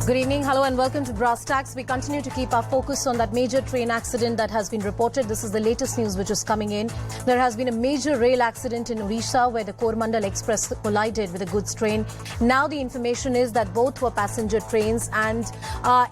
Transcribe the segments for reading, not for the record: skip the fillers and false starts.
Good evening, hello and welcome to Brass Tacks. We continue to keep our focus on that major train accident that has been reported. This is the latest news which is coming in. There has been a major rail accident in Odisha where the Coromandel Express collided with a goods train. Now the information is that both were passenger trains and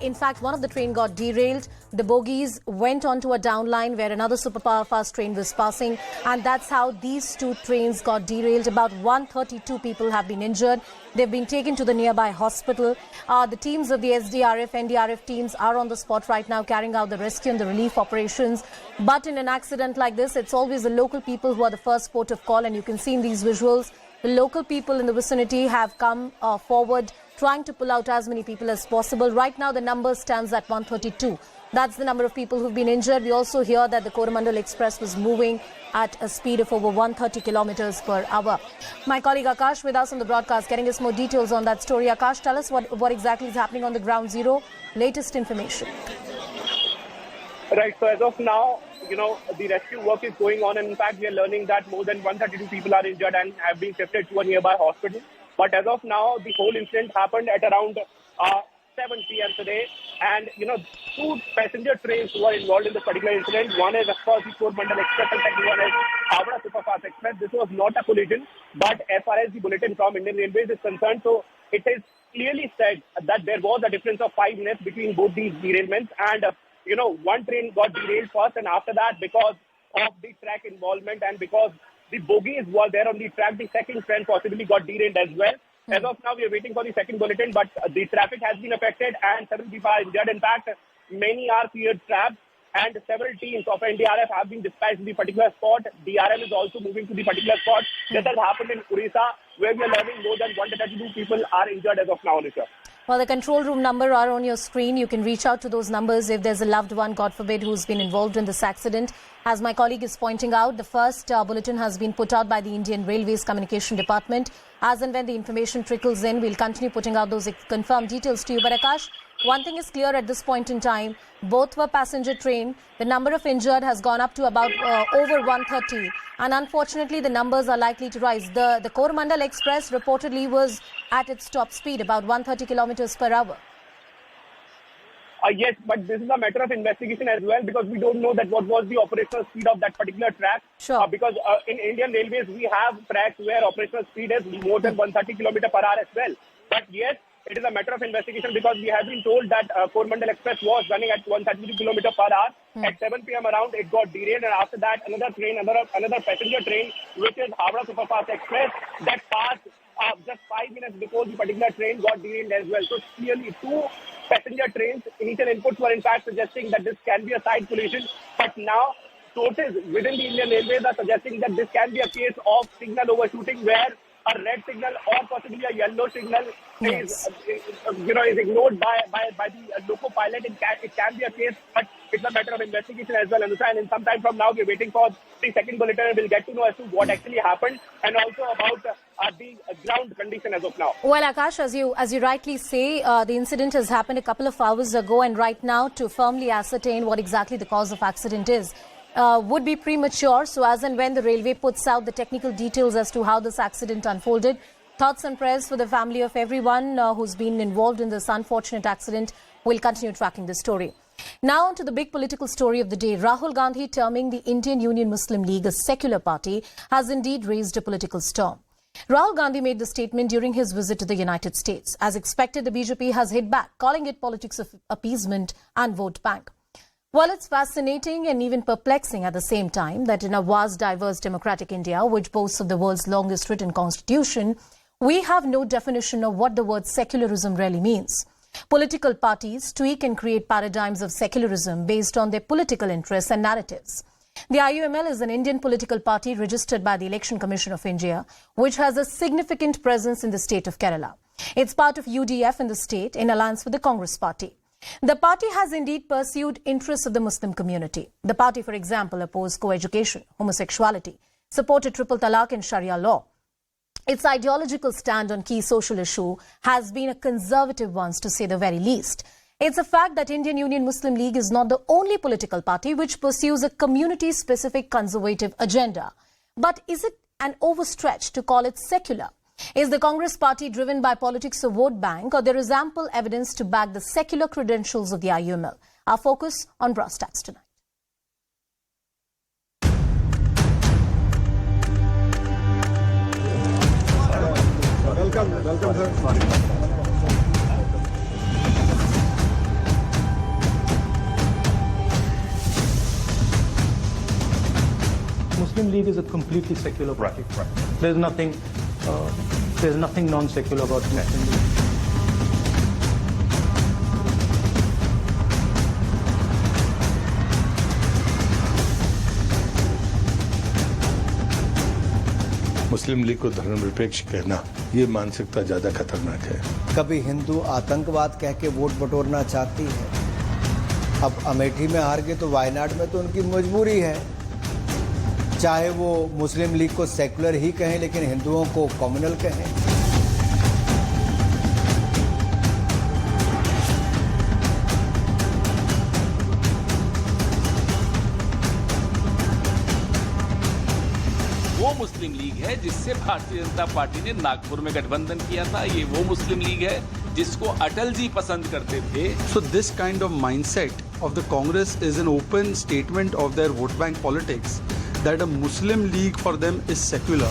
in fact one of the train got derailed. The bogies went onto a downline where another superpower fast train was passing, and that's how these two trains got derailed. About 132 people have been injured. They've been taken to the nearby hospital. The teams of the SDRF, NDRF teams are on the spot right now carrying out the rescue and the relief operations. But in an accident like this, it's always the local people who are the first port of call, and you can see in these visuals, the local people in the vicinity have come forward trying to pull out as many people as possible. Right now, the number stands at 132. That's the number of people who've been injured. We also hear that the Coromandel Express was moving at a speed of over 130 kilometers per hour. My colleague Akash with us on the broadcast, getting us more details on that story. Akash, tell us what exactly is happening on the ground zero. Latest information. Right, so as of now, the rescue work is going on, and in fact, we are learning that more than 132 people are injured and have been shifted to a nearby hospital. But as of now, the whole incident happened at around 7 p.m. today, and two passenger trains were involved in this particular incident. One is, of course, the Coromandel Express, and second one is Howrah Superfast Express. This was not a collision, but as far as the bulletin from Indian Railways is concerned, so it is clearly said that there was a difference of 5 minutes between both these derailments, and one train got derailed first, and after that, because of the track involvement and because the bogies were there on the track, the second train possibly got derailed as well. As of now, we are waiting for the second bulletin, but the traffic has been affected and several people are injured. In fact, many are cleared trapped, and several teams of NDRF have been dispatched to the particular spot. DRM is also moving to the particular spot. This has happened in Odisha, where we are learning more than 132 people are injured as of now, Nisha. Well, the control room number are on your screen. You can reach out to those numbers if there's a loved one, God forbid, who's been involved in this accident. As my colleague is pointing out, the first bulletin has been put out by the Indian Railways Communication Department. As and when the information trickles in, we'll continue putting out those confirmed details to you. But Akash, one thing is clear at this point in time. Both were passenger train. The number of injured has gone up to about over 130. And unfortunately, the numbers are likely to rise. The Coromandel Express reportedly was at its top speed, about 130 kilometers per hour. Yes, but this is a matter of investigation as well, because we don't know that what was the operational speed of that particular track. Sure. Because in Indian Railways, we have tracks where operational speed is more than 130 km per hour as well. But yes, it is a matter of investigation, because we have been told that Coromandel Express was running at 132 km per hour. At 7 p.m. around, it got derailed, and after that, another passenger train, which is Howrah Superfast Express, that passed just 5 minutes before the particular train got derailed as well. So clearly, two passenger trains, initial inputs were in fact suggesting that this can be a side collision, but now sources within the Indian Railways are suggesting that this can be a case of signal overshooting, where a red signal or possibly a yellow signal is ignored by the loco pilot. It can be a case, but it's a matter of investigation as well. And some time from now, we're waiting for the second bulletin, and we'll get to know as to what actually happened, and also about the ground condition as of now. Well, Akash, as you rightly say, the incident has happened a couple of hours ago, and right now, to firmly ascertain what exactly the cause of accident is, would be premature. So as and when the railway puts out the technical details as to how this accident unfolded, thoughts and prayers for the family of everyone who's been involved in this unfortunate accident. We'll continue tracking the story. Now on to the big political story of the day. Rahul Gandhi, terming the Indian Union Muslim League a secular party, has indeed raised a political storm. Rahul Gandhi made the statement during his visit to the United States. As expected, the BJP has hit back, calling it politics of appeasement and vote bank. Well, it's fascinating and even perplexing at the same time that in a vast, diverse democratic India, which boasts of the world's longest written constitution, we have no definition of what the word secularism really means. Political parties tweak and create paradigms of secularism based on their political interests and narratives. The IUML is an Indian political party registered by the Election Commission of India, which has a significant presence in the state of Kerala. It's part of UDF in the state in alliance with the Congress party. The party has indeed pursued interests of the Muslim community. The party, for example, opposed co-education, homosexuality, supported triple talaq and Sharia law. Its ideological stand on key social issue has been a conservative one, to say the very least. It's a fact that Indian Union Muslim League is not the only political party which pursues a community-specific conservative agenda. But is it an overstretch to call it secular? Is the Congress party driven by politics or vote bank, or there is ample evidence to back the secular credentials of the IUML? Our focus on brass tacks tonight. Welcome, sir. Muslim League is a completely secular party. Right. There's nothing non-secular about Muslim League. Muslim league को धर्मनिरपेक्ष कहना ये मानसिकता ज्यादा खतरनाक है। कभी हिंदू आतंकवाद कह के वोट बटोरना चाहती है। अब अमेठी में हार गए तो वायनाड में तो उनकी मजबूरी है। चाहे वो मुस्लिम लीग को सेकुलर ही कहें लेकिन हिंदुओं को कम्युनल कहें। वो मुस्लिम लीग है जिससे भारतीय जनता पार्टी ने नागपुर में गठबंधन किया था। ये वो मुस्लिम लीग है जिसको अटल जी पसंद करते थे। So this kind of mindset of the Congress is an open statement of their vote bank politics that a Muslim league for them is secular.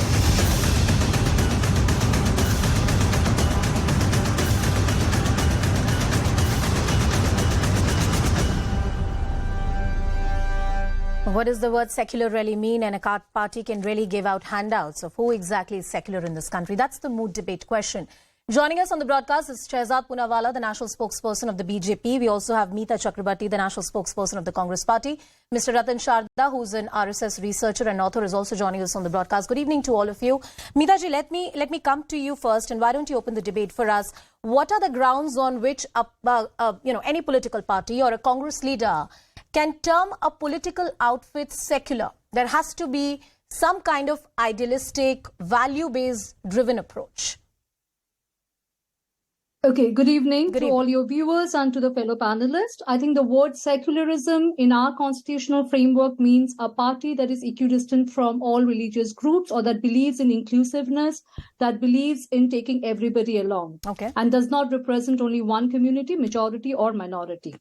What does the word secular really mean? And a party can really give out handouts of who exactly is secular in this country? That's the mood debate question. Joining us on the broadcast is Shehzad Poonawalla, the national spokesperson of the BJP. We also have Meeta Chakrabarti, the national spokesperson of the Congress party. Mr. Ratan Sharda, who's an RSS researcher and author, is also joining us on the broadcast. Good evening to all of you. Meeta ji, let me come to you first, and why don't you open the debate for us? What are the grounds on which any political party or a Congress leader can term a political outfit secular? There has to be some kind of idealistic, value-based driven approach. Okay, good evening to all your viewers and to the fellow panelists. I think the word secularism in our constitutional framework means a party that is equidistant from all religious groups or that believes in inclusiveness, that believes in taking everybody along, and does not represent only one community, majority or minority.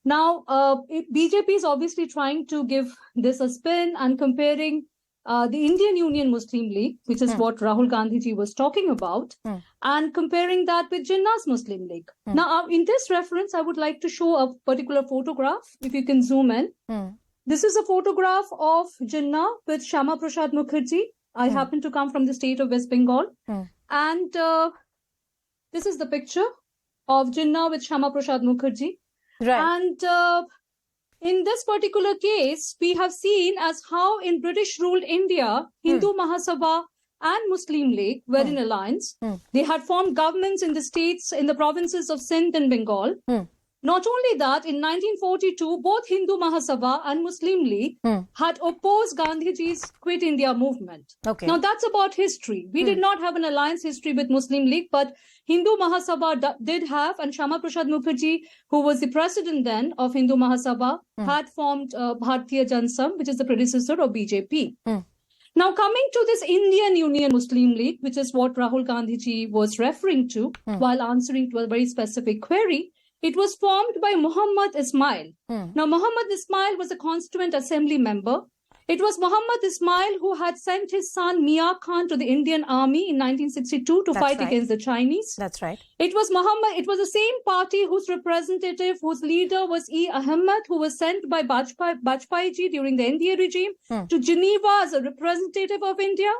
Now, BJP is obviously trying to give this a spin and comparing the Indian Union Muslim League, which is what Rahul Gandhi ji was talking about, and comparing that with Jinnah's Muslim League. Now, in this reference, I would like to show a particular photograph, if you can zoom in. This is a photograph of Jinnah with Shyama Prasad Mukherjee. I happen to come from the state of West Bengal. And this is the picture of Jinnah with Shyama Prasad Mukherjee. Right. And in this particular case, we have seen as how in British-ruled India, Hindu Mahasabha and Muslim League were in alliance. They had formed governments in the states, in the provinces of Sindh and Bengal. Not only that, in 1942, both Hindu Mahasabha and Muslim League had opposed Gandhiji's Quit India movement. Now, that's about history. We did not have an alliance history with Muslim League, but Hindu Mahasabha did have, and Shyama Prasad Mukherjee, who was the president then of Hindu Mahasabha, had formed Bharatiya Janasangh, which is the predecessor of BJP. Now, coming to this Indian Union Muslim League, which is what Rahul Gandhiji was referring to while answering to a very specific query, it was formed by Muhammad Ismail. Now, Muhammad Ismail was a constituent assembly member. It was Muhammad Ismail who had sent his son Mia Khan to the Indian army in 1962 to fight against the Chinese. That's right. It was the same party whose representative, whose leader was E. Ahmed, who was sent by Bajpayee ji during the NDA regime to Geneva as a representative of India.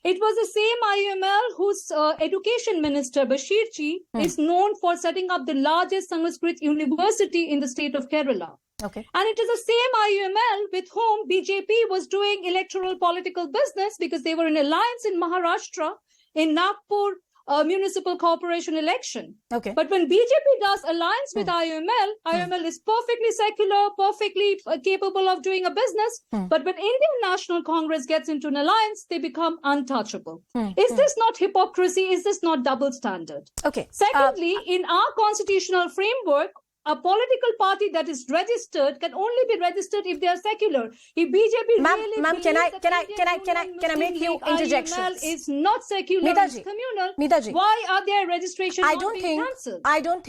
It was the same IUML whose education minister, Bashir ji, is known for setting up the largest Sanskrit university in the state of Kerala. And it is the same IUML with whom BJP was doing electoral political business because they were in alliance in Maharashtra in Nagpur municipal corporation election. But when BJP does alliance with IUML, IUML is perfectly secular, perfectly capable of doing a business. But when Indian National Congress gets into an alliance, they become untouchable. Is this not hypocrisy? Is this not double standard? Secondly, in our constitutional framework, a political party that is registered can only be registered if they are secular. If BJP really ma'am, can I make Muslim you League interjections? IUML is not secular, it's communal. Meetaji, Why are their registrations not being cancelled? I don't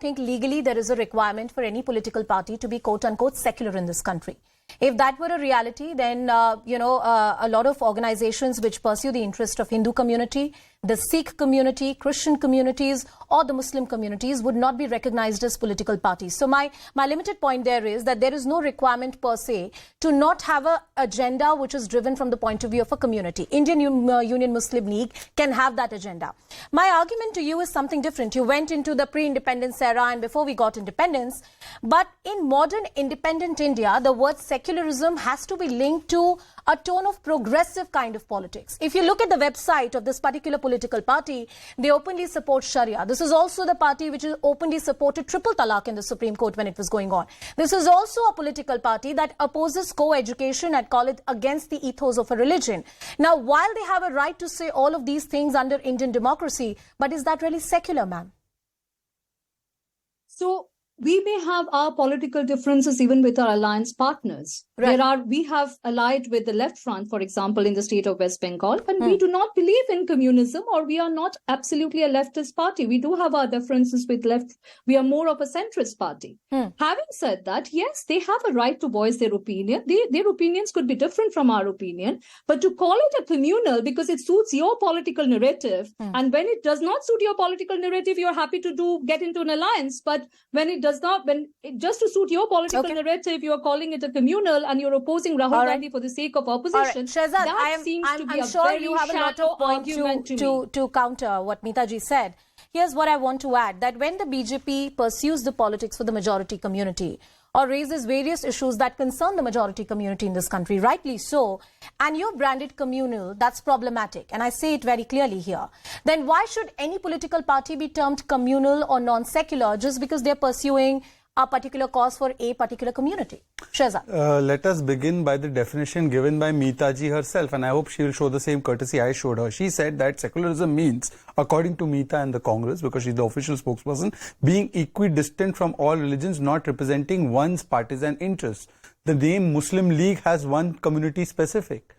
think legally there is a requirement for any political party to be quote unquote secular in this country. If that were a reality, then, a lot of organizations which pursue the interest of Hindu community, the Sikh community, Christian communities, or the Muslim communities would not be recognized as political parties. So my limited point there is that there is no requirement per se to not have an agenda which is driven from the point of view of a community. Indian Union Muslim League can have that agenda. My argument to you is something different. You went into the pre-independence era and before we got independence. But in modern independent India, the word secularism has to be linked to a tone of progressive kind of politics. If you look at the website of this particular political party, they openly support Sharia. This is also the party which openly supported triple talaq in the Supreme Court when it was going on. This is also a political party that opposes co-education and call it against the ethos of a religion. Now, while they have a right to say all of these things under Indian democracy, but is that really secular, ma'am? So we may have our political differences even with our alliance partners. Right. We have allied with the Left Front, for example, in the state of West Bengal, and we do not believe in communism, or we are not absolutely a leftist party. We do have our differences with left. We are more of a centrist party. Having said that, yes, they have a right to voice their opinion. Their opinions could be different from our opinion, but to call it a communal because it suits your political narrative, and when it does not suit your political narrative, you're happy to get into an alliance. But when it does not, just to suit your political narrative, you're calling it a communal and you're opposing Rahul Gandhi for the sake of opposition. Shehzad, I'm sure you have a lot of points to counter what Meetaji said. Here's what I want to add, that when the BJP pursues the politics for the majority community or raises various issues that concern the majority community in this country, rightly so, and you're branded communal, that's problematic. And I say it very clearly here. Then why should any political party be termed communal or non-secular just because they're pursuing a particular cause for a particular community? Shehzad. Let us begin by the definition given by Meetaji herself, and I hope she will show the same courtesy I showed her. She said that secularism means, according to Meeta and the Congress, because she's the official spokesperson, being equidistant from all religions, not representing one's partisan interests. The name Muslim League has one community specific.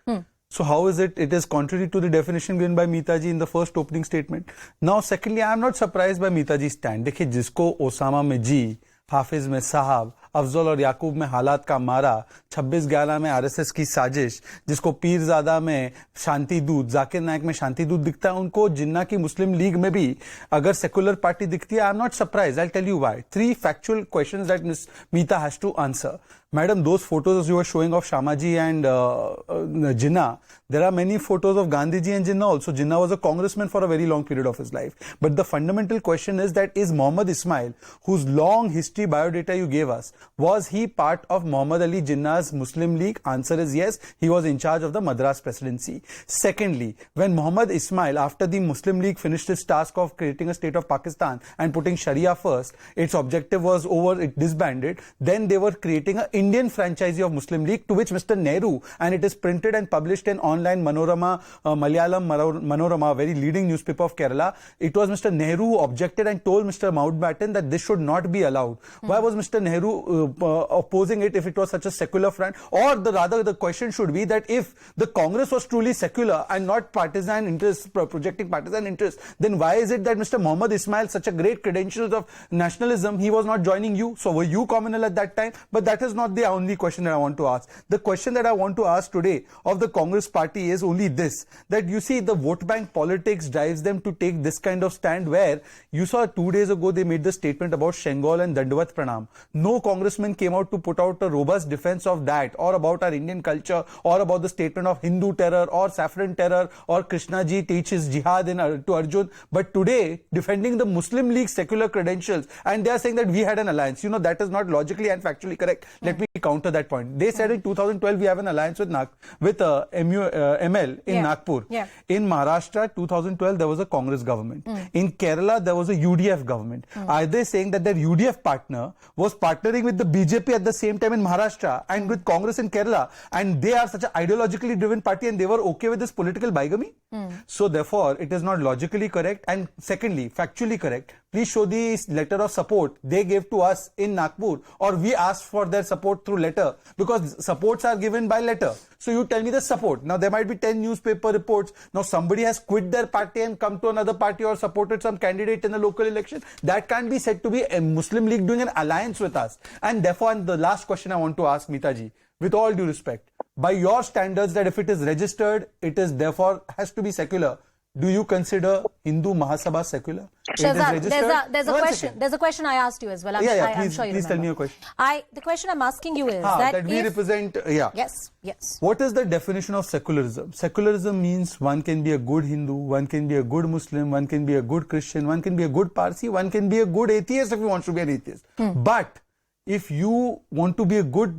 So how is it? It is contrary to the definition given by Meetaji in the first opening statement. Now, secondly, I am not surprised by Meetaji's stand. देखिए, जिसको Osama में जी, हाफिज में साहब, अफजल और याकूब में हालात का मारा, 26/11 में आरएसएस की साजिश, जिसको पीरजादा में शांति दूत, जाकिर नायक में शांति दूत दिखता है, उनको जिन्ना की मुस्लिम लीग में भी अगर सेकुलर पार्टी दिखती है, I am not surprise. I tell you why. 3 factual questions that Ms. Meeta has to answer. Madam, those photos you were showing of Shamaji and Jinnah, there are many photos of Gandhiji and Jinnah also. Jinnah was a congressman for a very long period of his life. But the fundamental question is that is Muhammad Ismail, whose long history biodata you gave us, was he part of Muhammad Ali Jinnah's Muslim League? Answer is yes. He was in charge of the Madras presidency. Secondly, when Muhammad Ismail, after the Muslim League finished its task of creating a state of Pakistan and putting Sharia first, its objective was over, it disbanded. Then they were creating an Indian franchisee of Muslim League, to which Mr. Nehru, and it is printed and published in online Manorama, Malayalam Manorama, very leading newspaper of Kerala. It was Mr. Nehru who objected and told Mr. Mountbatten that this should not be allowed. Why was Mr. Nehru opposing it if it was such a secular front? Or rather the question should be that if the Congress was truly secular and not partisan interests, projecting partisan interests, then why is it that Mr. Muhammad Ismail, such a great credentials of nationalism, he was not joining you? So were you communal at that time? But that is not the only question that I want to ask. The question that I want to ask today of the Congress party is only this, that you see the vote bank politics drives them to take this kind of stand, where you saw 2 days ago they made the statement about Shengal and Dandavat Pranam. No congressman came out to put out a robust defense of that, or about our Indian culture, or about the statement of Hindu terror or saffron terror, or Krishna ji teaches jihad to Arjun. But today, defending the Muslim League secular credentials, and they are saying that we had an alliance. You know, that is not logically and factually correct. Let me counter that point. They said in 2012 we have an alliance with IUML in Nagpur. In Maharashtra, 2012 there was a Congress government. In Kerala there was a UDF government. Are they saying that their UDF partner was partnering with the BJP at the same time in Maharashtra and with Congress in Kerala, and they are such an ideologically driven party and they were okay with this political bigamy? So therefore it is not logically correct, and secondly factually correct. please show the letter of support they gave to us in Nagpur, or we asked for their support through letter, because supports are given by letter. So you tell me the support. Now there might be 10 newspaper reports. Now somebody has quit their party and come to another party or supported some candidate in the local election. That can't be said to be a Muslim League doing an alliance with us. And therefore, and the last question I want to ask Mitaji, with all due respect, by your standards, that if it is registered, it is therefore has to be secular. Do you consider Hindu Mahasabha secular? Shehzad, there's a question. There's a question I asked you as well. I'm sure you please tell me your question. The question I'm asking you is that we represent. Yes. What is the definition of secularism? Secularism means one can be a good Hindu, one can be a good Muslim, one can be a good Christian, one can be a good Parsi, one can be a good atheist if you want to be an atheist. But if you want to be a good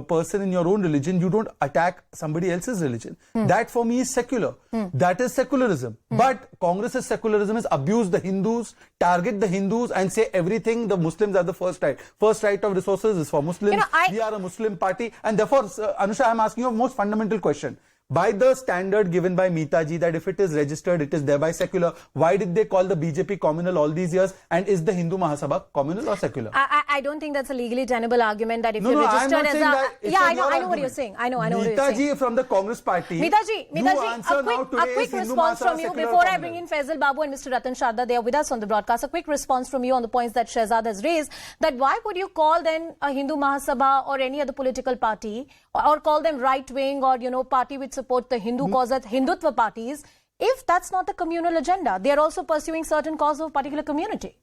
person in your own religion, you don't attack somebody else's religion. That for me is secular. That is secularism. But Congress's secularism is abuse the Hindus, target the Hindus and say everything the Muslims are the first right. First right of resources is for Muslims. We are a Muslim party. And therefore, Anusha, I am asking you a most fundamental question. By the standard given by Mitaji that if it is registered, it is thereby secular, why did they call the BJP Communal all these years? And is the Hindu Mahasabha communal or secular? I don't think that's a legally tenable argument that if you're registered as a... Yeah, I know what you're saying. I know what you're saying. Mitaji from the Congress party. Mitaji, a quick response from you before I bring in Faisal Babu and Mr. Ratan Sharda. They are with us on the broadcast. A quick response from you on the points that Shehzad has raised. That why would you call then a Hindu Mahasabha or any other political party or call them right-wing or, party which support the Hindu cause at Hindutva parties, if that's not the communal agenda? They are also pursuing certain cause of a particular community.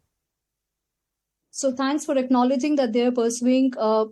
So thanks for acknowledging that they are pursuing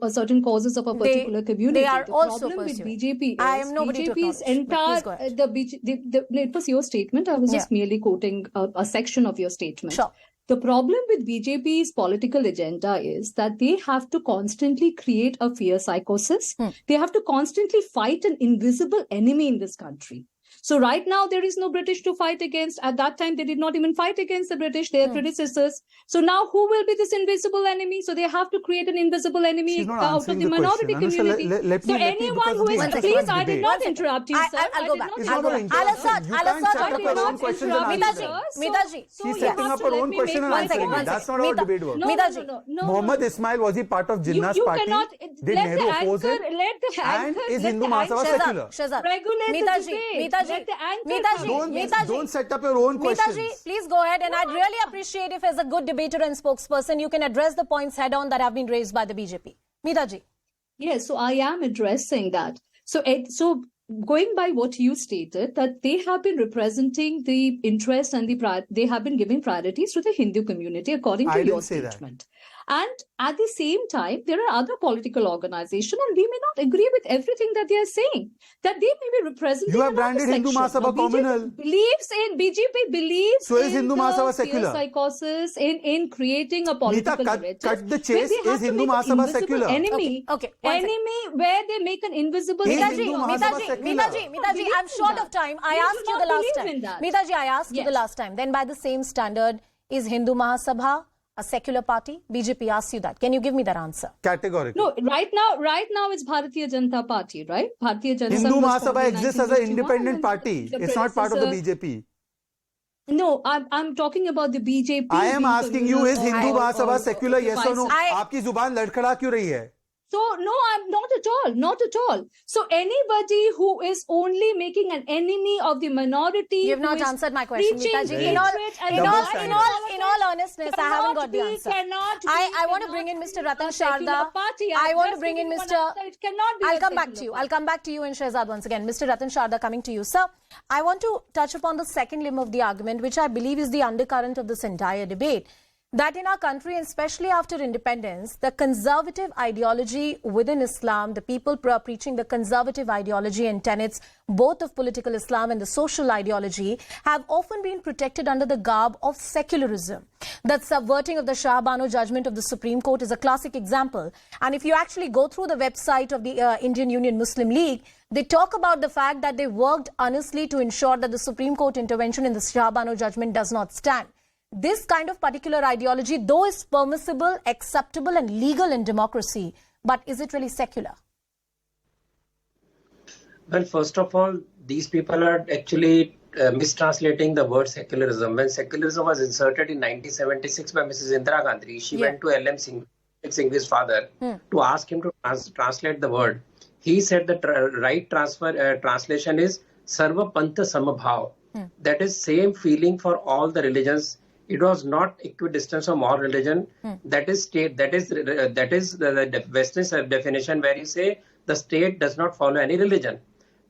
certain causes of a particular community. They are also problem pursuing. With BJP is I am nobody BJP's to acknowledge. entire it was your statement. I was just merely quoting a section of your statement. Sure. The problem with BJP's political agenda is that they have to constantly create a fear psychosis. They have to constantly fight an invisible enemy in this country. So right now, there is no British to fight against. At that time, they did not even fight against the British, their predecessors. So now who will be this invisible enemy? So they have to create an invisible enemy out of the minority community. So anyone who is... Please, I did not interrupt you, sir. I'll go back. Mitaji. She's setting up her own question and answering it. That's not how debate works. Mitaji. Muhammad Ismail, was he part of Jinnah's party? Did Nehru oppose it? And is Hindu Mahasabha secular? Mitaji, don't set up your own questions. Mitaji, please go ahead, and I'd really appreciate if as a good debater and spokesperson, you can address the points head on that have been raised by the BJP. Mitaji. Yes, so I am addressing that. So going by what you stated, that they have been representing the interest and they have been giving priorities to the Hindu community according to your statement. And at the same time, there are other political organizations, and we may not agree with everything that they are saying. That they may be representing. You have branded Hindu Mahasabha communal. BJP believes so is Hindu Mahasabha secular? Psychosis in creating a political narrative. Cut the chase. Is Hindu Mahasabha secular? Enemy where they make an invisible Mitaji, I'm short of time. I asked you the last time. Mitaji, I asked you the last time. Then by the same standard, is Hindu Mahasabha a secular party? BJP asks you that. Can you give me that answer? Categorically. No, right now it's Bharatiya Janata Party, right? Bharatiya Janata Hindu Mahasabha exists as an independent party. It's not part of the BJP. No, I'm talking about the BJP. I am asking you, is Hindu Mahasabha secular? Yes or no? आपकी जुबान लड़खड़ा क्यों रही है? So, no, I'm not at all. So, anybody who is only making an enemy of the minority... You have not answered my question, Mitaji. In all honestness, I haven't got the answer. I want to bring in Mr. Ratan Sharda. I want to bring in Mr... I'll come back to you. I'll come back to you and Shehzad once again. Mr. Ratan Sharda coming to you. Sir, I want to touch upon the second limb of the argument, which I believe is the undercurrent of this entire debate. That in our country, and especially after independence, the conservative ideology within Islam, the people preaching the conservative ideology and tenets, both of political Islam and the social ideology, have often been protected under the garb of secularism. That subverting of the Shah Bano judgment of the Supreme Court is a classic example. And if you actually go through the website of the Indian Union Muslim League, they talk about the fact that they worked honestly to ensure that the Supreme Court intervention in the Shah Bano judgment does not stand. This kind of particular ideology, though is permissible, acceptable and legal in democracy, but is it really secular? Well, first of all, these people are actually mistranslating the word secularism. When secularism was inserted in 1976 by Mrs. Indira Gandhi, she went to L.M. Singhvi's father to ask him to translate the word. He said the right translation is Sarva Pantha Samabhav. That is same feeling for all the religions. It was not equidistant from all religion. That is state. That is the Western definition where you say the state does not follow any religion.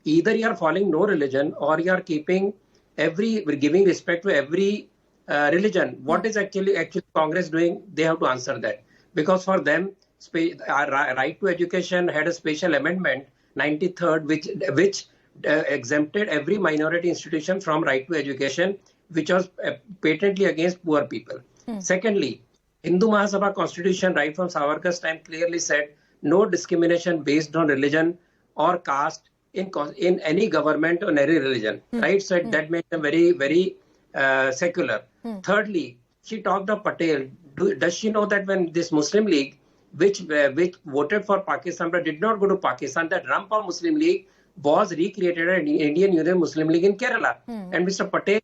Either you are following no religion or you are giving respect to every religion. What is actually Congress doing? They have to answer that, because for them, right to education had a special amendment 93rd, which exempted every minority institution from right to education, which was patently against poor people. Secondly, Hindu Mahasabha Constitution right from Savarkar's time clearly said no discrimination based on religion or caste in any government or any religion. Right? So that made them very, very secular. Thirdly, she talked of Patel. Does she know that when this Muslim League, which voted for Pakistan but did not go to Pakistan, that Rampa Muslim League was recreated an Indian Union Muslim League in Kerala. And Mr. Patel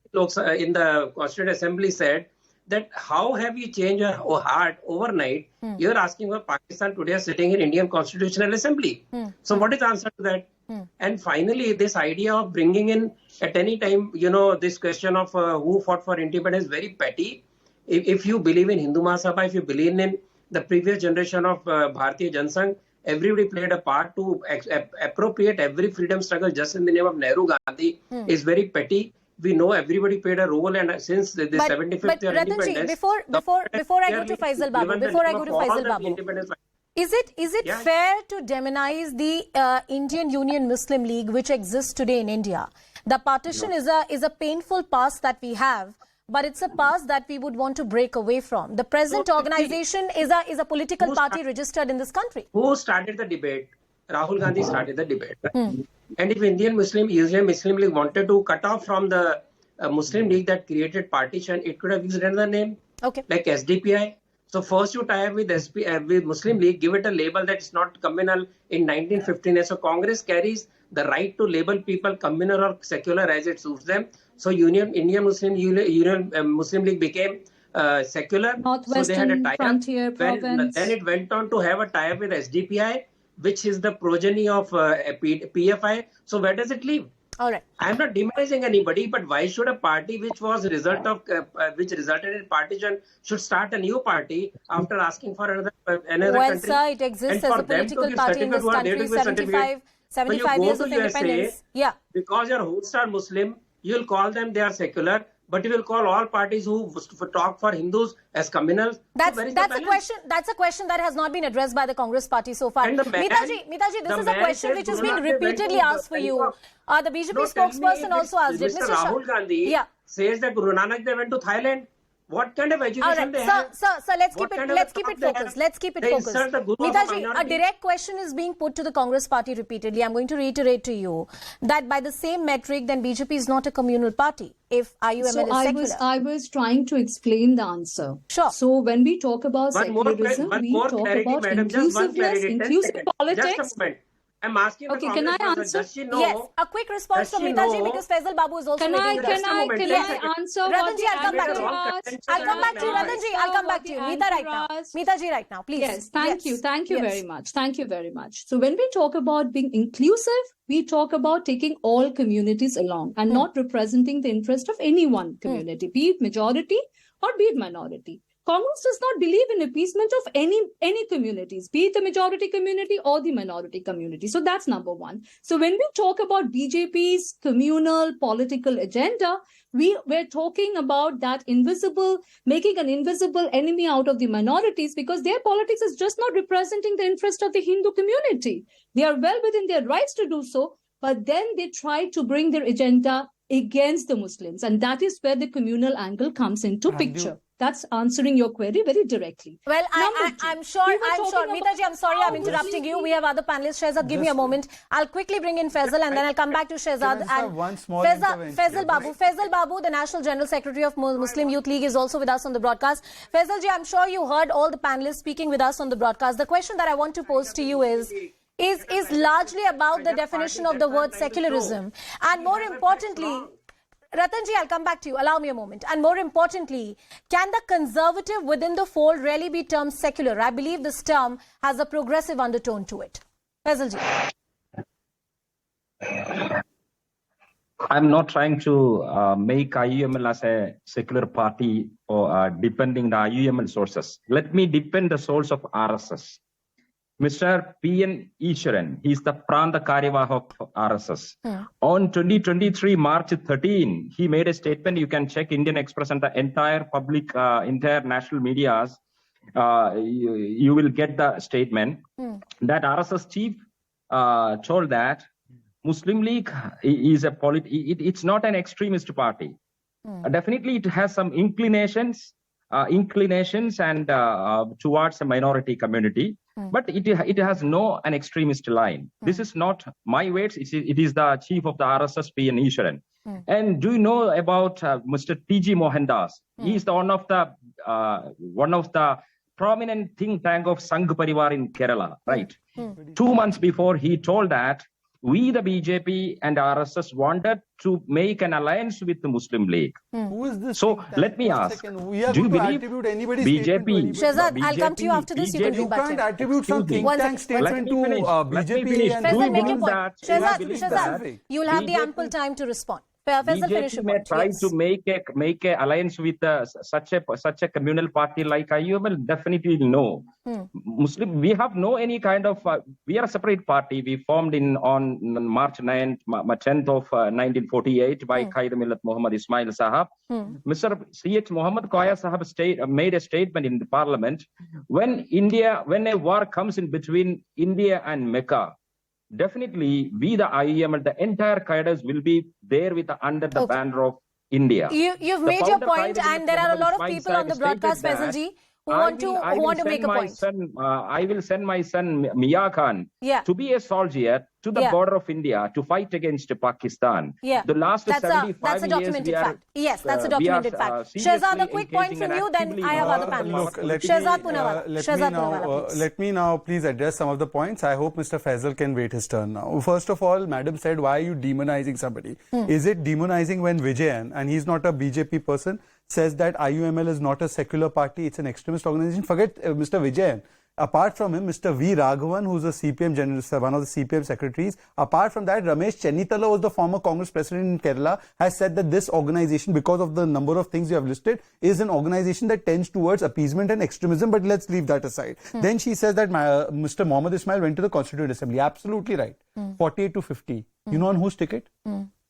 in the Constituent Assembly said that how have you changed your heart overnight? You are asking for Pakistan today sitting in Indian Constitutional Assembly. So what is the answer to that? And finally, this idea of bringing in at any time, this question of who fought for independence is very petty. If you believe in Hindu Mahasabha, if you believe in the previous generation of Bharatiya Jansangh, everybody played a part to appropriate every freedom struggle just in the name of Nehru Gandhi is very petty. We know everybody played a role, and since the 75th year independence... Before I go to Faisal Babu, is it fair to demonize the Indian Union Muslim League which exists today in India? The partition is a painful past that we have, but it's a past that we would want to break away from. The present organization is a political party registered in this country. Who started the debate? Rahul Gandhi started the debate. Right? And if Indian Muslim League wanted to cut off from the Muslim League that created partition, it could have used another name, like SDPI. So first you tie up with Muslim League, give it a label that's not communal in 1915. So Congress carries the right to label people communal or secular as it suits them. So Indian Muslim League became secular. Northwestern so they had a tie-up. Frontier Province. Then it went on to have a tie-up with SDPI, which is the progeny of PFI. So where does it leave? All right. I am not demonizing anybody, but why should a party which resulted in partition should start a new party after asking for another country? Well, sir, it exists as a political party in this country, 75 years of independence. Yeah. Because your hosts are Muslim, you will call them they are secular, but you will call all parties who talk for Hindus as communals. That's a question that has not been addressed by the Congress party so far. Mitaji, this is a question which is being repeatedly asked for you. The BJP spokesperson also asked it. Mr. Rahul Gandhi says that Guru Nanak Dev went to Thailand. What kind of education they have? Sir, let's keep it focused. Mitaji, a direct question is being put to the Congress party repeatedly. I'm going to reiterate to you that by the same metric, then BJP is not a communal party. If IUML is secular. I was trying to explain the answer. Sure. So when we talk about secularism, we talk about inclusiveness, inclusive politics. Just a moment. I'm asking okay, can I answer? Yes, a quick response from Mitaji because Faisal Babu is also Can I answer? Radanji, I'll come back to you. Radanji, I'll come back to you. Mitaji right now, please. Yes, thank you very much. Thank you very much. So when we talk about being inclusive, we talk about taking all communities along and not representing the interest of any one community, be it majority or be it minority. Congress does not believe in appeasement of any communities, be it the majority community or the minority community. So that's number one. So when we talk about BJP's communal political agenda, we're talking about that making an invisible enemy out of the minorities because their politics is just not representing the interest of the Hindu community. They are well within their rights to do so, but then they try to bring their agenda against the Muslims. And that is where the communal angle comes into picture. That's answering your query very directly. Well, I'm sure. Mitaji, I'm sorry I'm interrupting you. We have other panelists. Shehzad, give me a moment. I'll quickly bring in Faisal and then I'll come back to Shehzad. And Faisal Babu, the National General Secretary of Muslim Youth League, is also with us on the broadcast. Faisal ji, I'm sure you heard all the panelists speaking with us on the broadcast. The question that I want to pose to you is largely about the definition of the word secularism. And more importantly, Ratanji, I'll come back to you. Allow me a moment. And more importantly, can the conservative within the fold really be termed secular? I believe this term has a progressive undertone to it. Faisalji. I'm not trying to make IUML as a secular party or depending the IUML sources. Let me depend the source of RSS. Mr. P.N. Ishwaran, he's the Pranta Karyavah of RSS. On 2023, March 13, he made a statement. You can check Indian Express and the entire public, entire national medias. You will get the statement that RSS chief told that Muslim League is a it's not an extremist party. Definitely, it has some inclinations and towards a minority community, but it has no an extremist line. This is not my words. It is the chief of the RSS, P.N. Ishwaran. And do you know about Mr. T.G. Mohandas? He is the one of the prominent think tank of Sangh Parivar in Kerala, right? 2 months before, he told that we, the BJP and RSS, wanted to make an alliance with the Muslim League. Who is this? So let me ask, do you believe BJP? Shehzad, I'll come to you after this. You can You read back can't to him. attribute some think tank statement to BJP. Faisal, make your point. Shehzad, you will have the ample time to respond. Faisal, finish your BJP may point. try Yes. to make a alliance with such a communal party like IUML. Definitely no. Muslim, we have no any kind of. We are a separate party. We formed on March 10th of 1948 by Qaid Millat Muhammad Ismail Sahab. Mr. C.H. Muhammad Koya Sahab made a statement in the parliament when a war comes in between India and Mecca. Definitely, we, the IUML, the entire cadres will be there under the banner of India. You've made your point, and there are a lot of people on the broadcast, Faisalji, who want to make a point. I will send my son Mia Khan to be a soldier to the border of India to fight against Pakistan. The last that's 75 a documented fact. Yes, that's a documented fact. Shehzad, a quick point from you, then I have other panelists. Shehzad Poonawala. Let me now please address some of the points. I hope Mr. Faisal can wait his turn now. First of all, Madam said, why are you demonizing somebody? Is it demonizing when Vijayan, and he's not a BJP person, says that IUML is not a secular party, it's an extremist organization? Forget Mr. Vijayan. Apart from him, Mr. V. Raghavan, who's a CPM general, one of the CPM secretaries. Apart from that, Ramesh Chennitala, who's the former Congress president in Kerala, has said that this organization, because of the number of things you have listed, is an organization that tends towards appeasement and extremism. But let's leave that aside. Then she says that Mr. Mohammed Ismail went to the Constituent Assembly. Absolutely right. 48 to 50. You know on whose ticket?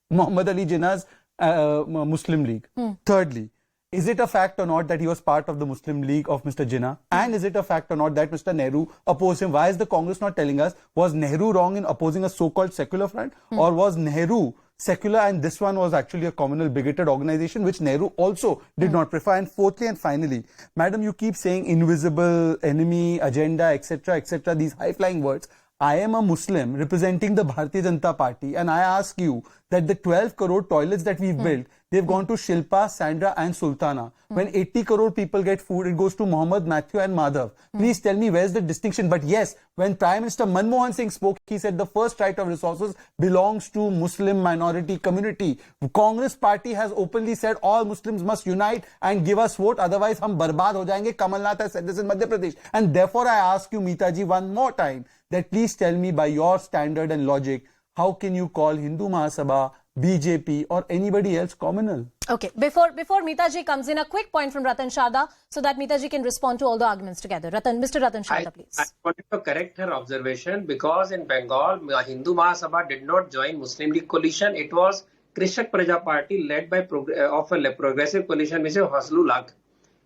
Muhammad Ali Jinnah's Muslim League. Thirdly, is it a fact or not that he was part of the Muslim League of Mr. Jinnah? And is it a fact or not that Mr. Nehru opposed him? Why is the Congress not telling us, was Nehru wrong in opposing a so-called secular front? Or was Nehru secular and this one was actually a communal bigoted organization which Nehru also did not prefer? And fourthly and finally, Madam, you keep saying invisible, enemy, agenda, etc., etc., these high-flying words. I am a Muslim representing the Bharatiya Janata Party, and I ask you that the 12 crore toilets that we've built, they've gone to Shilpa, Sandra and Sultana. When 80 crore people get food, it goes to Mohammed, Matthew and Madhav. Please tell me where's the distinction? But yes, when Prime Minister Manmohan Singh spoke, he said the first right of resources belongs to Muslim minority community. Congress party has openly said all Muslims must unite and give us vote, otherwise hum barbad ho jayenge. Kamal Nath has said this in Madhya Pradesh. And therefore I ask you, Meeta ji, one more time, that please tell me by your standard and logic, how can you call Hindu Mahasabha, BJP or anybody else communal? Okay, before Meeta ji comes in, a quick point from Ratan Sharda so that Meeta ji can respond to all the arguments together. Mr. Ratan Sharda, please. I wanted to correct her observation because in Bengal, Hindu Mahasabha did not join Muslim League coalition. It was Krishak Praja Party led by a progressive coalition, Mr. Haslul Haq.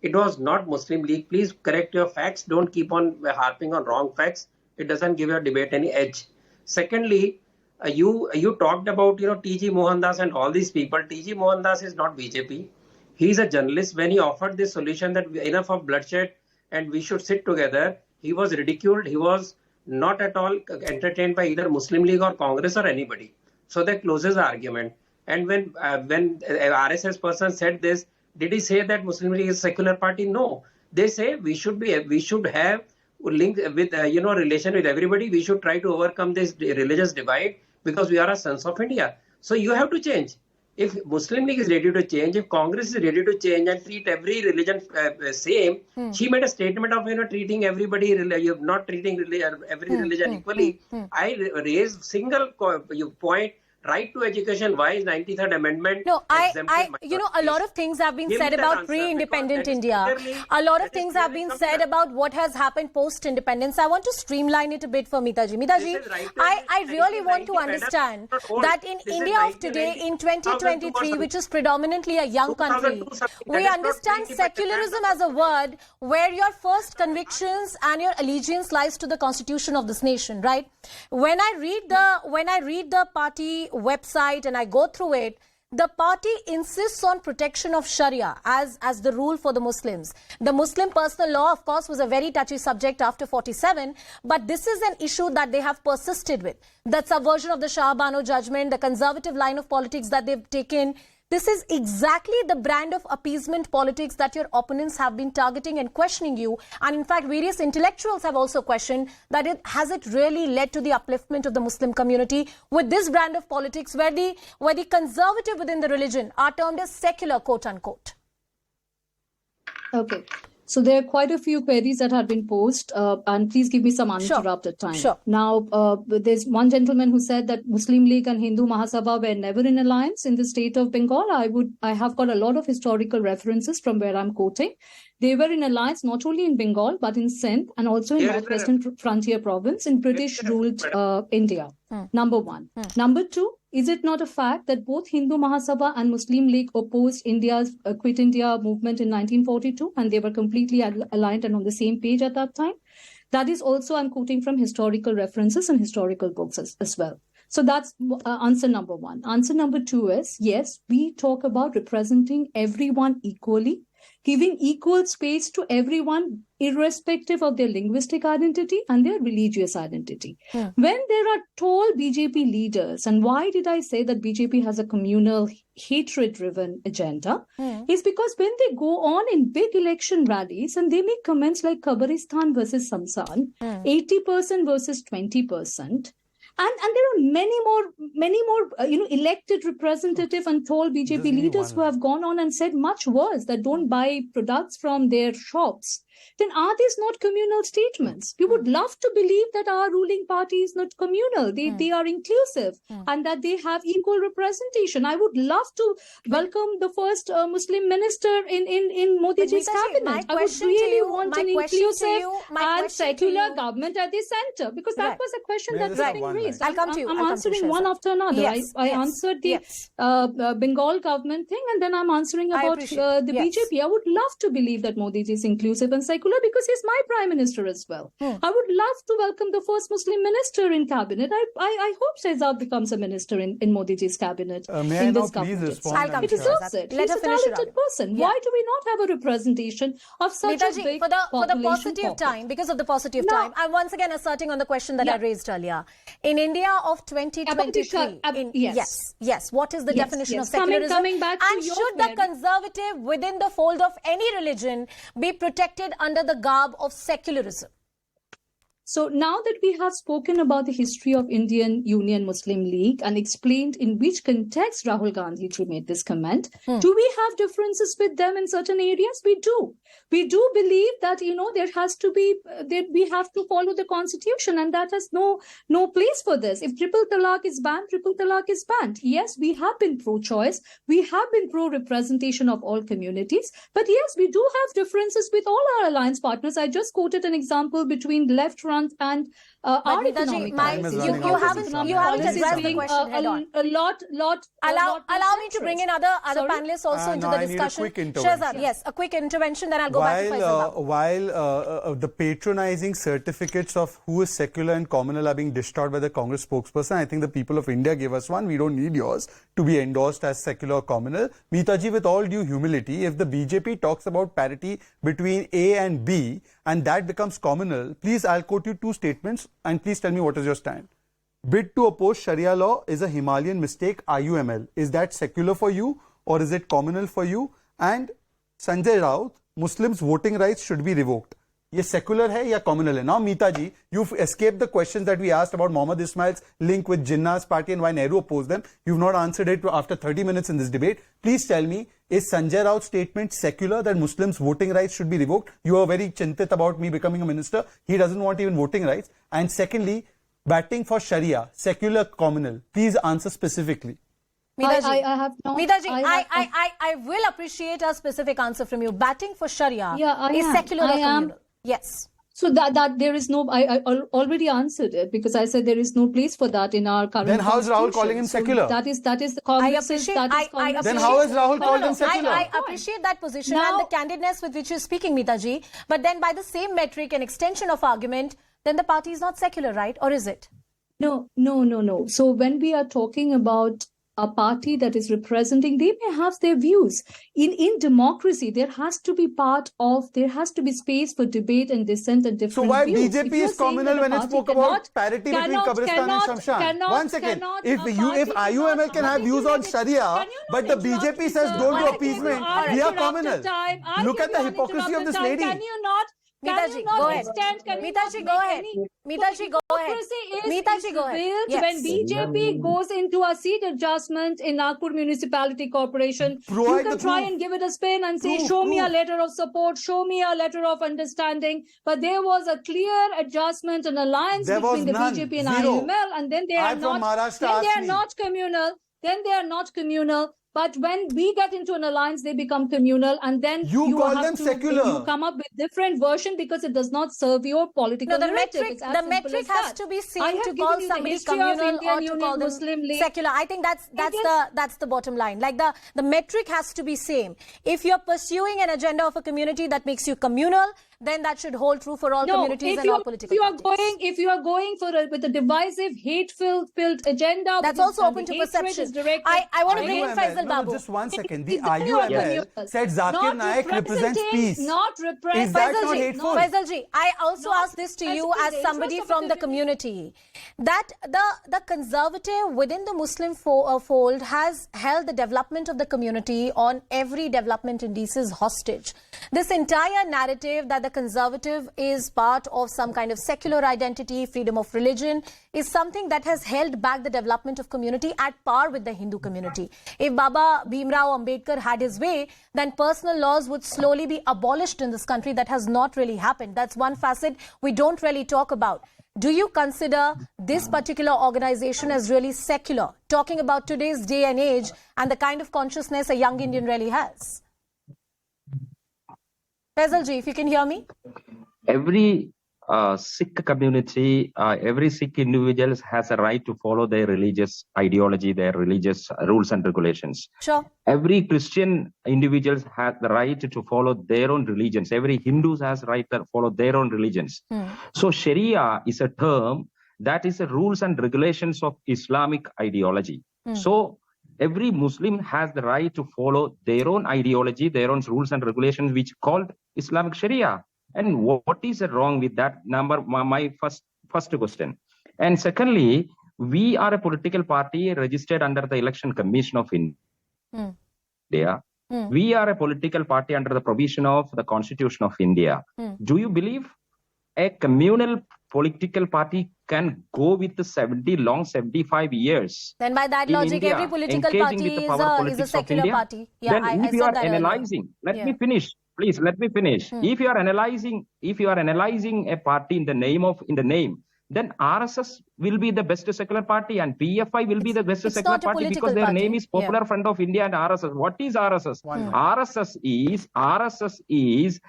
It was not Muslim League. Please correct your facts. Don't keep on harping on wrong facts. It doesn't give your debate any edge. Secondly, you talked about T.G. Mohandas and all these people. T.G. Mohandas is not BJP. He is a journalist. When he offered this solution that enough of bloodshed and we should sit together, he was ridiculed. He was not at all entertained by either Muslim League or Congress or anybody. So that closes the argument. And when RSS person said this, did he say that Muslim League is a secular party? No. They say we should have link with relation with everybody. We should try to overcome this religious divide because we are a sons of India. So you have to change. If Muslim League is ready to change, if Congress is ready to change and treat every religion same, she made a statement of treating everybody, not treating every religion equally. I raised single point. Right to education, why is 93rd Amendment? No, a lot of things have been said about pre-independent India. A lot of things have been said about what has happened post-independence. I want to streamline it a bit for Mitaji. Mitaji, I really want to understand that in India of today, in 2023, which is predominantly a young country, we understand secularism as a word where your first convictions and your allegiance lies to the constitution of this nation, right? When I read the party website and I go through it, the party insists on protection of Sharia as the rule for the Muslims. The Muslim personal law, of course, was a very touchy subject after 47, but this is an issue that they have persisted with. That subversion of the Shah Bano judgment, the conservative line of politics that they've taken, this is exactly the brand of appeasement politics that your opponents have been targeting and questioning you. And in fact, various intellectuals have also questioned that has it really led to the upliftment of the Muslim community with this brand of politics where the conservative within the religion are termed as secular, quote unquote. Okay. So there are quite a few queries that have been posed, and please give me some uninterrupted time. Sure. Now, there's one gentleman who said that Muslim League and Hindu Mahasabha were never in alliance in the state of Bengal. I have got a lot of historical references from where I'm quoting. They were in alliance not only in Bengal, but in Sindh and also in Northwestern Frontier Province in British-ruled India. Number one. Number two, is it not a fact that both Hindu Mahasabha and Muslim League opposed India's Quit India movement in 1942 and they were completely aligned and on the same page at that time? That is also, I'm quoting from historical references and historical books as well. So that's answer number one. Answer number two is, yes, we talk about representing everyone equally, giving equal space to everyone irrespective of their linguistic identity and their religious identity. When there are tall BJP leaders, and why did I say that BJP has a communal hatred-driven agenda, is because when they go on in big election rallies and they make comments like Khabaristan versus Samsan, 80% versus 20%, and there are many more elected representative and tall BJP leaders who have gone on and said much worse, that don't buy products from their shops. Then are these not communal statements? We would love to believe that our ruling party is not communal. They are inclusive and that they have equal representation. I would love to welcome the first Muslim minister in Modi ji's cabinet. I would really want an inclusive and secular government at the center, because that was a question that was being raised. I'll come to you. I'm answering one after another. Yes, I answered the Bengal government thing, and then I'm answering about the BJP. I would love to believe that Modi ji is inclusive and secular because he's my prime minister as well. I would love to welcome the first Muslim minister in cabinet. I hope Shehzad becomes a minister in Modi ji's cabinet. May I now please respond? He deserves it. He's a talented person. Why do we not have a representation of such a big for the paucity of time, because of the paucity of time, I'm once again asserting on the question that I raised earlier. In India of 2023, what is the definition of secularism? Coming back to and should the conservative within the fold of any religion be protected under the garb of secularism? So now that we have spoken about the history of Indian Union Muslim League and explained in which context Rahul Gandhi made this comment, do we have differences with them in certain areas? We do. We do believe that, there has to be, that we have to follow the constitution, and that has no place for this. If triple talaq is banned, triple talaq is banned. Yes, we have been pro-choice. We have been pro-representation of all communities. But yes, we do have differences with all our alliance partners. I just quoted an example between Left Front and our economic policies. You haven't addressed the question head on. Allow me to bring in other panelists also into the discussion. Shehzad, yes, a quick intervention, then I'll go back to Faisal. While the patronizing certificates of who is secular and communal are being dished out by the Congress spokesperson, I think the people of India gave us one. We don't need yours to be endorsed as secular or communal. Mitaji, with all due humility, if the BJP talks about parity between A and B and that becomes communal, please, I'll quote you two statements and please tell me what is your stand. Bid to oppose Sharia law is a Himalayan mistake, IUML. Is that secular for you or is it communal for you? And Sanjay Raut, Muslims' voting rights should be revoked. ये secular है या communal है? Now, Meeta ji, you've escaped the questions that we asked about Mohammad Ismail's link with Jinnah's party and why Nehru opposed them. You've not answered it after 30 minutes in this debate. Please tell me, is Sanjay Raut's statement secular that Muslims' voting rights should be revoked? You are very chintit about me becoming a minister. He doesn't want even voting rights. And secondly, batting for Sharia, secular, communal. Please answer specifically. Meeta ji, I have not. Meeta ji, I will appreciate a specific answer from you. Batting for Sharia is secular or communal? Yes. So that there is no, I already answered it because I said there is no place for that in our current. Then how is Rahul calling him So secular? that is the Congress. Then how is Rahul called him secular? I appreciate that position Now, and the candidness with which you're speaking, Meeta ji. But then by the same metric and extension of argument, then the party is not secular, right? Or is it? No. So when we are talking about a party that is representing, they may have their views. In democracy, there has to be space for debate and dissent and different views. So why views. BJP is communal when it spoke about parity between Qabristan and Shamshan? 1 second. If IUML can have views on Sharia, but the BJP says don't do appeasement, we are communal. Look at the hypocrisy of this lady. Can you not? Meeta ji, go ahead. Meeta ji, go ahead. Meeta ji, go ahead. Meeta ji, go ahead. Yes. When BJP goes into a seat adjustment in Nagpur Municipality Corporation, you can try and give it a spin and say, show me a letter of support, show me a letter of understanding. But there was a clear adjustment and alliance between the BJP and IUML, and then they are not communal. Then they are not communal. But when we get into an alliance, they become communal, and then you call them secular. You come up with different version because it does not serve your political narrative. The metric has to be seen to call somebody communal or to call them secular. I think that's the bottom line. Like the metric has to be same. If you're pursuing an agenda of a community that makes you communal, then that should hold true for all communities and all political parties. If you are going with a divisive, hate-filled agenda, that's also open to perception. I want to bring in Faisal Babu. Just 1 second. The IUML said Zakir Naik represents peace. Is that not hateful? Faisal ji, I also ask this to you as somebody from the community, that the conservative within the Muslim fold has held the development of the community on every development indices hostage. This entire narrative that the conservative is part of some kind of secular identity, freedom of religion, is something that has held back the development of community at par with the Hindu community. If Baba Bhimrao Ambedkar had his way, then personal laws would slowly be abolished in this country. That has not really happened. That's one facet we don't really talk about. Do you consider this particular organization as really secular, talking about today's day and age and the kind of consciousness a young Indian really has? Faisal ji, if you can hear me. Every Sikh community, every Sikh individual has a right to follow their religious ideology, their religious rules and regulations. Sure. Every Christian individual has the right to follow their own religions. Every Hindu has the right to follow their own religions. So Sharia is a term that is the rules and regulations of Islamic ideology. So every Muslim has the right to follow their own ideology, their own rules and regulations, which called Islamic Sharia. And what is wrong with that number? My first question. And secondly, we are a political party registered under the Election Commission of India. We are a political party under the provision of the Constitution of India. Do you believe a communal political party can go with the 75 years? Then by that logic, India, every political party is a secular party. Yeah, then if you are analyzing, let me finish. Please let me finish. If you are analyzing a party in the name, then RSS will be the best secular party and PFI will be the best secular party because their name is Popular Front of India and RSS. What is RSS? RSS is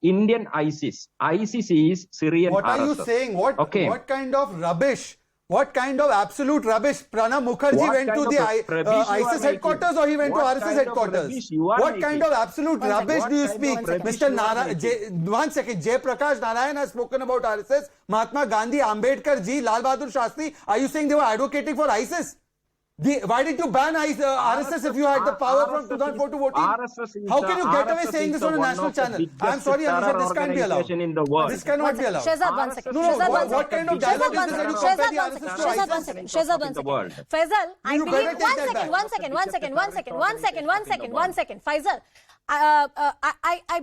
Indian ISIS. ISIS is Syrian What RSS. are you saying? What kind of rubbish? What kind of absolute rubbish? Pranab Mukherjee went to the ISIS headquarters or he went to RSS headquarters? What kind of absolute rubbish do you speak? Mr. 1 second. Jay Prakash Narayan has spoken about RSS. Mahatma Gandhi, Ambedkar ji, Lal Bahadur Shastri. Are you saying they were advocating for ISIS? Why did you ban RSS if you had the power from 2004 to 2014? How can you get away saying this on a national channel? I'm sorry, Anisha, this can't be allowed. This cannot be allowed. Shehzad, 1 second. What kind of dialogue is this that you compare the RSS to ISIS? Shehzad, 1 second. Faisal, I believe... 1 second. Faisal, I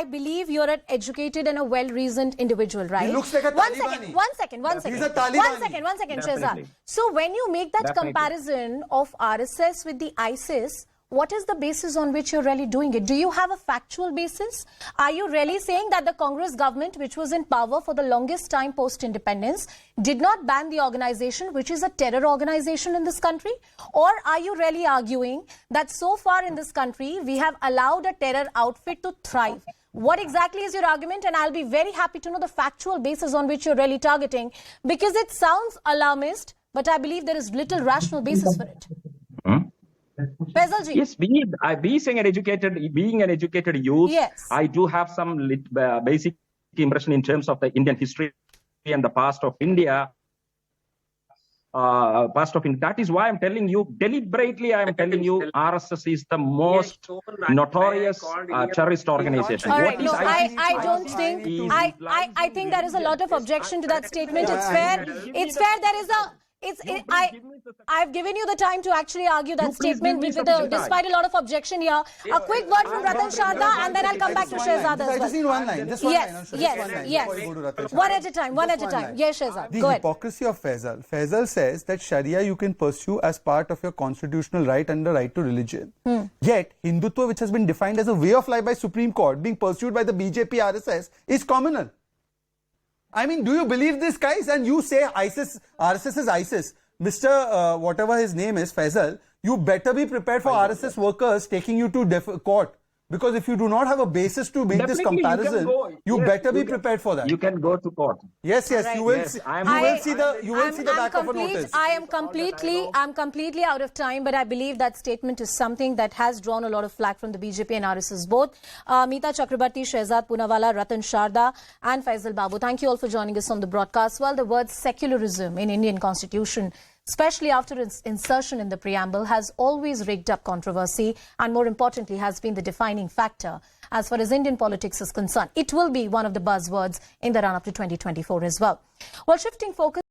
believe you're an educated and a well-reasoned individual, right? He looks like a Talibani. One second. He's a Talibani. One second, Shehzad. Definitely. So when you make that Definitely. comparison of RSS with the ISIS, what is the basis on which you're really doing it? Do you have a factual basis? Are you really saying that the Congress government, which was in power for the longest time post-independence, did not ban the organization, which is a terror organization in this country? Or are you really arguing that so far in this country, we have allowed a terror outfit to thrive? What exactly is your argument? And I'll be very happy to know the factual basis on which you're really targeting, because it sounds alarmist, but I believe there is little rational basis for it. Faisal ji. Yes, being an educated youth, Yes. I do have some basic impression in terms of the Indian history and the past of India. That is why I'm telling you, deliberately I'm telling you, RSS is the most notorious terrorist organization. All right, no, I don't think, I think there is a lot of objection to that statement. It's fair, there is a, I've given you the time to actually argue that statement despite a lot of objection here. A quick word from Ratan Sharda and then I'll come back to Shehzad as I just need well. one line. Just one line. Yes. Before you go to Ratan Sharda. One at a time. Yes, Shehzad. The Go ahead. hypocrisy of Faisal. Faisal says that Sharia you can pursue as part of your constitutional right and the right to religion. Yet, Hindutva, which has been defined as a way of life by Supreme Court, being pursued by the BJP RSS, is communal. I mean, do you believe this, guys? And you say RSS is ISIS. Mr. Whatever his name is, Faisal, you better be prepared for RSS workers taking you to court. Because if you do not have a basis to make this comparison, you better be prepared for that. You can go to court. Yes, you will see the back of a notice. I'm completely out of time, but I believe that statement is something that has drawn a lot of flack from the BJP and RSS both. Meeta Chakrabarti, Shehzad Poonawala, Ratan Sharda and Faisal Babu, thank you all for joining us on the broadcast. Well, the word secularism in Indian Constitution, especially after its insertion in the preamble, has always rigged up controversy and, more importantly, has been the defining factor as far as Indian politics is concerned. It will be one of the buzzwords in the run-up to 2024 as well. Well, shifting focus